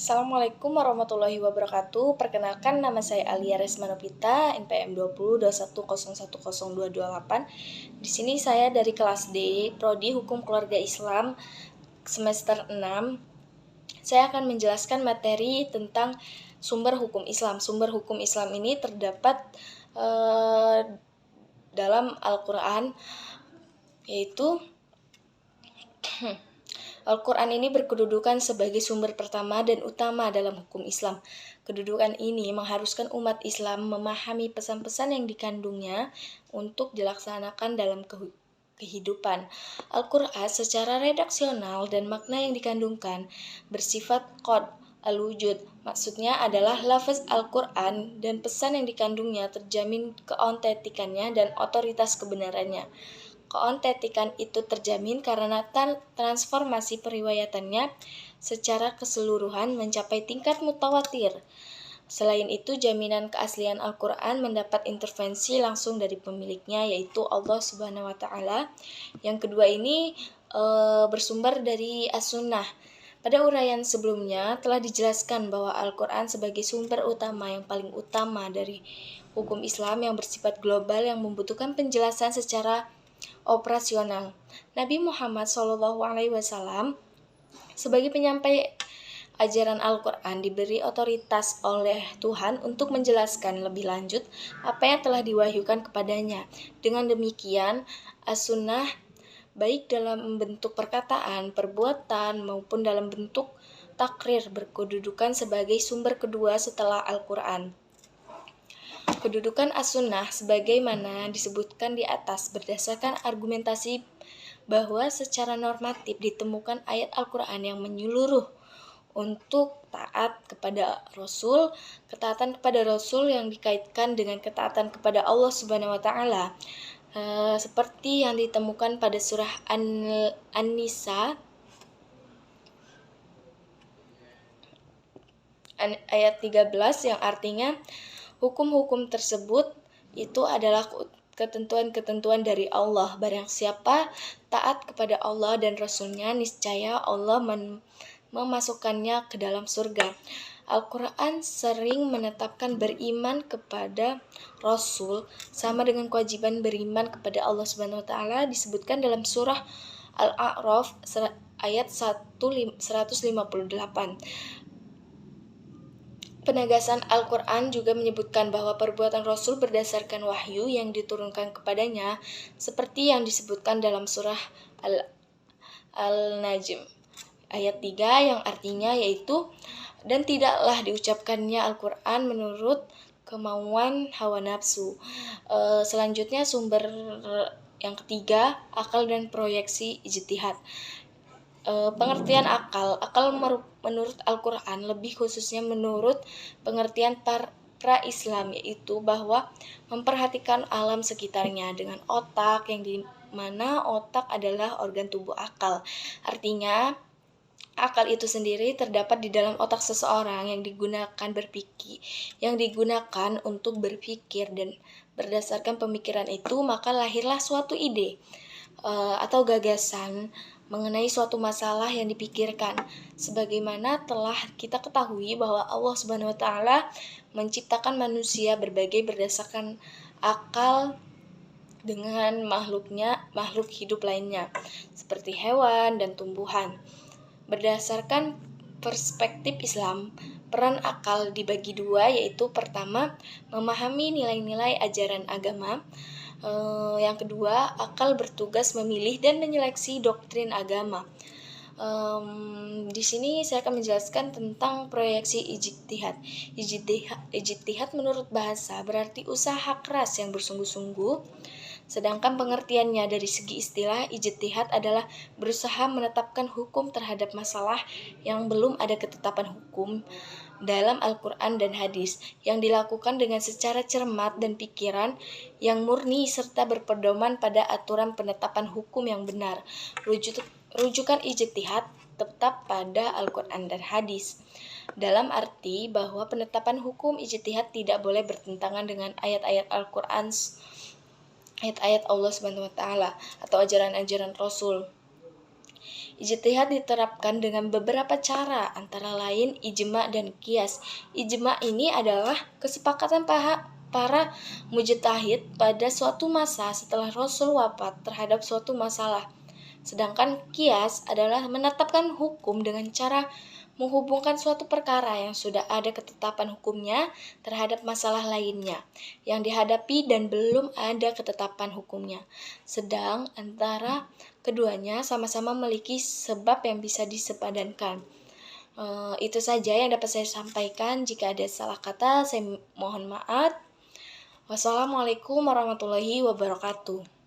Assalamualaikum warahmatullahi wabarakatuh. Perkenalkan, nama saya Alia Resmanopita, NPM 2021010228. Di sini saya dari kelas D, Prodi Hukum Keluarga Islam, semester 6. Saya akan menjelaskan materi tentang sumber hukum Islam. Sumber hukum Islam ini terdapat dalam Al-Quran, yaitu Al-Quran ini berkedudukan sebagai sumber pertama dan utama dalam hukum Islam. Kedudukan ini mengharuskan umat Islam memahami pesan-pesan yang dikandungnya untuk dilaksanakan dalam kehidupan. Al-Quran secara redaksional dan makna yang dikandungkan bersifat qad al-wujud. Maksudnya adalah lafaz Al-Quran dan pesan yang dikandungnya terjamin keautentikannya dan otoritas kebenarannya. Keautentikan itu terjamin karena transformasi periwayatannya secara keseluruhan mencapai tingkat mutawatir. Selain itu, jaminan keaslian Al-Quran mendapat intervensi langsung dari pemiliknya, yaitu Allah Subhanahu wa Ta'ala. Yang kedua ini bersumber dari As-Sunnah. Pada uraian sebelumnya telah dijelaskan bahwa Al-Quran sebagai sumber utama yang paling utama dari hukum Islam yang bersifat global yang membutuhkan penjelasan secara operasional. Nabi Muhammad SAW sebagai penyampai ajaran Al-Quran diberi otoritas oleh Tuhan untuk menjelaskan lebih lanjut apa yang telah diwahyukan kepadanya. Dengan demikian, As-Sunnah baik dalam bentuk perkataan, perbuatan, maupun dalam bentuk takrir berkedudukan sebagai sumber kedua setelah Al-Quran. Kedudukan As-Sunnah sebagaimana disebutkan di atas berdasarkan argumentasi bahwa secara normatif ditemukan ayat Al-Quran yang menyeluruh untuk taat kepada Rasul. Ketaatan kepada Rasul yang dikaitkan dengan ketaatan kepada Allah Subhanahu wa Ta'ala, seperti yang ditemukan pada surah An-Nisa ayat 13 yang artinya hukum-hukum tersebut itu adalah ketentuan-ketentuan dari Allah. Barang siapa taat kepada Allah dan Rasul-Nya, niscaya Allah memasukkannya ke dalam surga. Al-Quran sering menetapkan beriman kepada Rasul sama dengan kewajiban beriman kepada Allah Subhanahu wa Ta'ala, disebutkan dalam surah Al-A'raf ayat 158. Penegasan Al-Quran juga menyebutkan bahwa perbuatan Rasul berdasarkan wahyu yang diturunkan kepadanya, seperti yang disebutkan dalam surah Al-Najm ayat 3 yang artinya yaitu, dan tidaklah diucapkannya Al-Quran menurut kemauan hawa nafsu. Selanjutnya sumber yang ketiga, akal dan proyeksi ijtihad. Pengertian akal menurut Al-Quran, lebih khususnya menurut pengertian pra-Islam, yaitu bahwa memperhatikan alam sekitarnya dengan otak, yang dimana otak adalah organ tubuh akal. Artinya, akal itu sendiri terdapat di dalam otak seseorang yang digunakan untuk berpikir, dan berdasarkan pemikiran itu maka lahirlah suatu ide atau gagasan mengenai suatu masalah yang dipikirkan. Sebagaimana telah kita ketahui bahwa Allah Subhanahu wa Ta'ala menciptakan manusia berbagai berdasarkan akal dengan makhluk hidup lainnya seperti hewan dan tumbuhan. Berdasarkan perspektif Islam, peran akal dibagi dua, yaitu pertama, memahami nilai-nilai ajaran agama. Yang kedua, akal bertugas memilih dan menyeleksi doktrin agama. Di sini saya akan menjelaskan tentang proyeksi ijtihad. Ijtihad menurut bahasa berarti usaha keras yang bersungguh-sungguh. Sedangkan pengertiannya dari segi istilah, ijtihad adalah berusaha menetapkan hukum terhadap masalah yang belum ada ketetapan hukum dalam Al-Quran dan hadis, yang dilakukan dengan secara cermat dan pikiran yang murni serta berpedoman pada aturan penetapan hukum yang benar. Rujukan ijtihad tetap pada Al-Quran dan hadis, dalam arti bahwa penetapan hukum ijtihad tidak boleh bertentangan dengan ayat-ayat Al-Quran, ayat-ayat Allah Subhanahu wa Ta'ala, atau ajaran-ajaran Rasul. Ijtihad diterapkan dengan beberapa cara, antara lain ijma dan qiyas. Ijma ini adalah kesepakatan para mujtahid pada suatu masa setelah Rasul wafat terhadap suatu masalah. Sedangkan qiyas adalah menetapkan hukum dengan cara menghubungkan suatu perkara yang sudah ada ketetapan hukumnya terhadap masalah lainnya yang dihadapi dan belum ada ketetapan hukumnya. Sedang antara keduanya sama-sama memiliki sebab yang bisa disepadankan. Itu saja yang dapat saya sampaikan. Jika ada salah kata, saya mohon maaf. Wassalamualaikum warahmatullahi wabarakatuh.